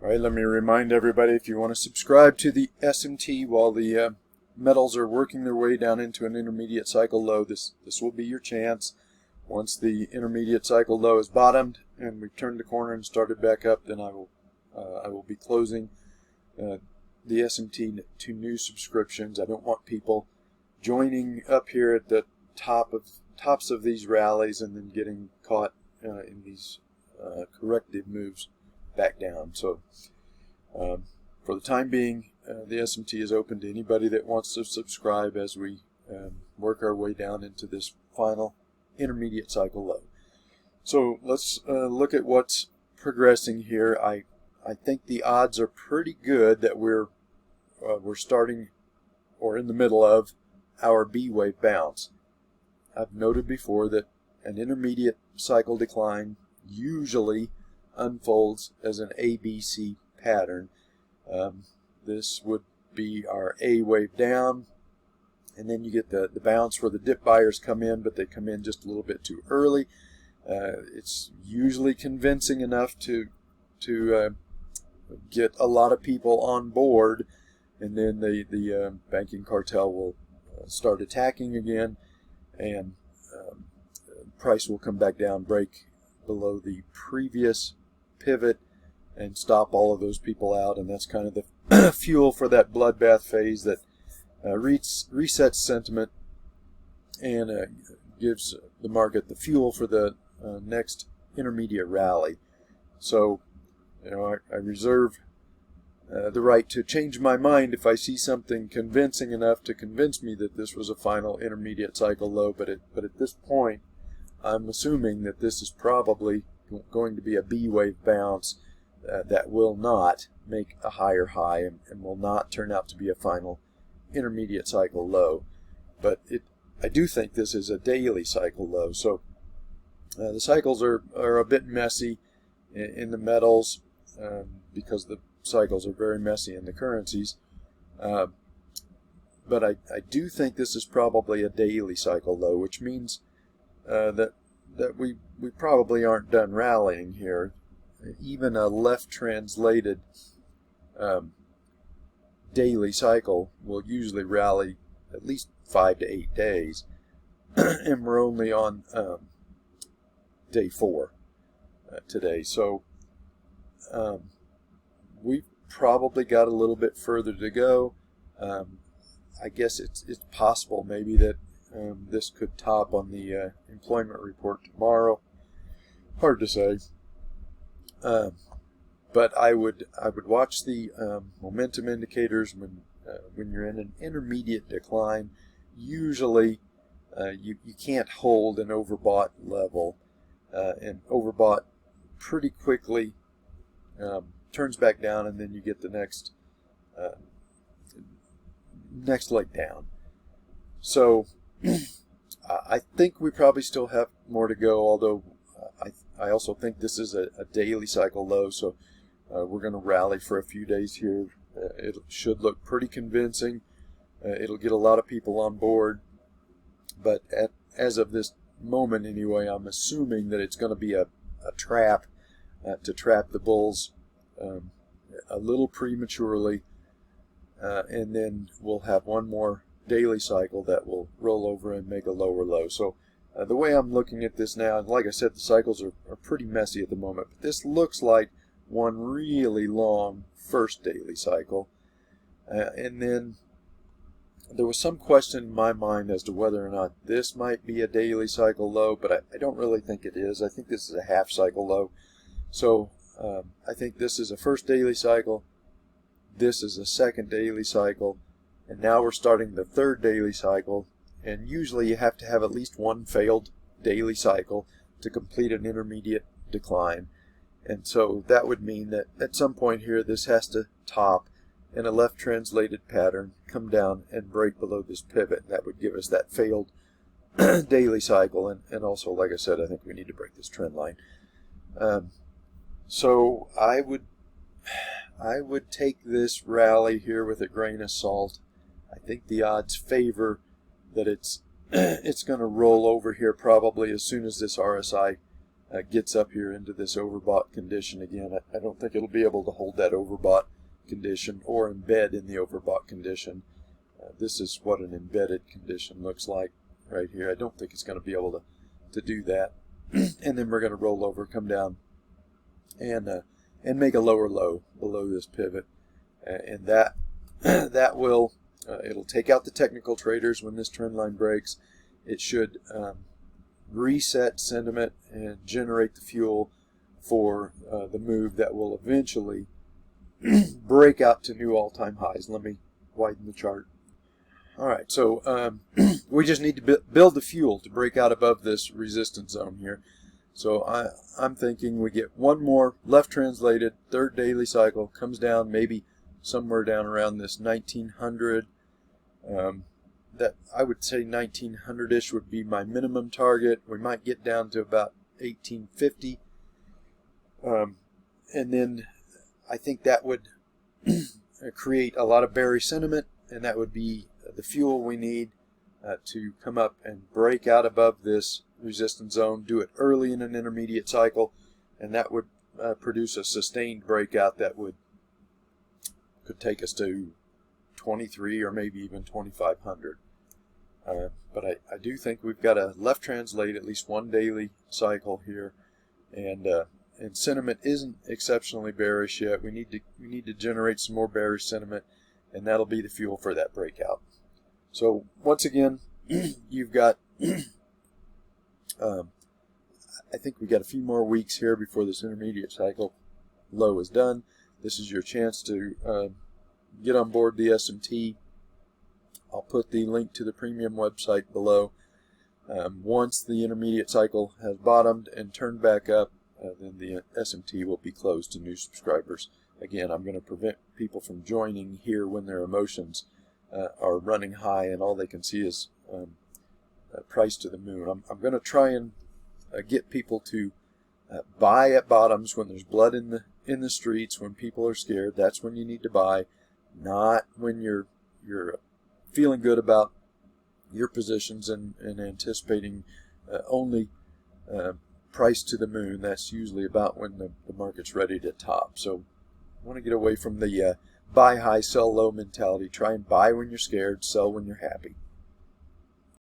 All right, let me remind everybody, if you want to subscribe to the SMT while the metals are working their way down into an intermediate cycle low, this will be your chance. Once the intermediate cycle low is bottomed and we've turned the corner and started back up, then I will be closing the SMT to new subscriptions. I don't want people joining up here at the tops of these rallies and then getting caught in these corrective moves back down. So for the time being, the SMT is open to anybody that wants to subscribe as we work our way down into this final intermediate cycle low. So let's look at what's progressing here. I think the odds are pretty good that we're starting or in the middle of our B wave bounce. I've noted before that an intermediate cycle decline usually unfolds as an ABC pattern. This would be our A wave down, and then you get the bounce where the dip buyers come in, but they come in just a little bit too early. It's usually convincing enough to get a lot of people on board, and then the banking cartel will start attacking again, and price will come back down, break below the previous pivot, and stop all of those people out. And that's kind of the fuel for that bloodbath phase that resets sentiment and gives the market the fuel for the next intermediate rally. So, I reserve the right to change my mind if I see something convincing enough to convince me that this was a final intermediate cycle low. But at this point, I'm assuming that this is probably going to be a B wave bounce that will not make a higher high and will not turn out to be a final intermediate cycle low. But I do think this is a daily cycle low. So the cycles are a bit messy in the metals because the cycles are very messy in the currencies. But I do think this is probably a daily cycle low, which means that we probably aren't done rallying here. Even a left translated daily cycle will usually rally at least 5 to 8 days, and we're only on day 4 today. So we've probably got a little bit further to go. I guess it's possible maybe that this could top on the employment report tomorrow. Hard to say. But I would watch the momentum indicators when you're in an intermediate decline. Usually you can't hold an overbought level, and overbought pretty quickly turns back down, and then you get the next leg down. So I think we probably still have more to go, although I also think this is a daily cycle low, so we're going to rally for a few days here. It should look pretty convincing. It'll get a lot of people on board, but as of this moment anyway, I'm assuming that it's going to be a trap to trap the bulls a little prematurely, and then we'll have one more daily cycle that will roll over and make a lower low. So the way I'm looking at this now, and like I said, the cycles are pretty messy at the moment, but this looks like one really long first daily cycle. And then there was some question in my mind as to whether or not this might be a daily cycle low, but I don't really think it is. I think this is a half cycle low. So I think this is a first daily cycle, this is a second daily cycle, and now we're starting the third daily cycle. And usually you have to have at least one failed daily cycle to complete an intermediate decline. And so that would mean that at some point here this has to top in a left translated pattern, come down and break below this pivot. That would give us that failed daily cycle. And also, like I said, I think we need to break this trend line. So I would take this rally here with a grain of salt. I think the odds favor that it's going to roll over here probably as soon as this RSI gets up here into this overbought condition again. I don't think it'll be able to hold that overbought condition or embed in the overbought condition. This is what an embedded condition looks like right here. I don't think it's going to be able to do that. And then we're going to roll over, come down, and make a lower low below this pivot, and that will it'll take out the technical traders when this trend line breaks. It should reset sentiment and generate the fuel for the move that will eventually break out to new all-time highs. Let me widen the chart. All right, so we just need to build the fuel to break out above this resistance zone here. So I'm thinking we get one more left translated third daily cycle, comes down maybe somewhere down around this 1900. That I would say 1900-ish would be my minimum target. We might get down to about 1850, and then I think that would create a lot of bearish sentiment, and that would be the fuel we need to come up and break out above this resistance zone, do it early in an intermediate cycle, and that would produce a sustained breakout that could take us to 23 or maybe even 2500. But I do think we've got to left translate at least one daily cycle here, and sentiment isn't exceptionally bearish yet. We need to generate some more bearish sentiment, and that'll be the fuel for that breakout. So once again, you've got I think we got a few more weeks here before this intermediate cycle low is done. This is your chance to get on board the SMT. I'll put the link to the premium website below. Once the intermediate cycle has bottomed and turned back up, then the SMT will be closed to new subscribers. Again, I'm going to prevent people from joining here when their emotions are running high and all they can see is price to the moon. I'm going to try and get people to buy at bottoms when there's blood in the streets, when people are scared. That's when you need to buy, not when you're feeling good about your positions and anticipating only price to the moon. That's usually about when the market's ready to top. So I want to get away from the buy high, sell low mentality. Try and buy when you're scared, sell when you're happy.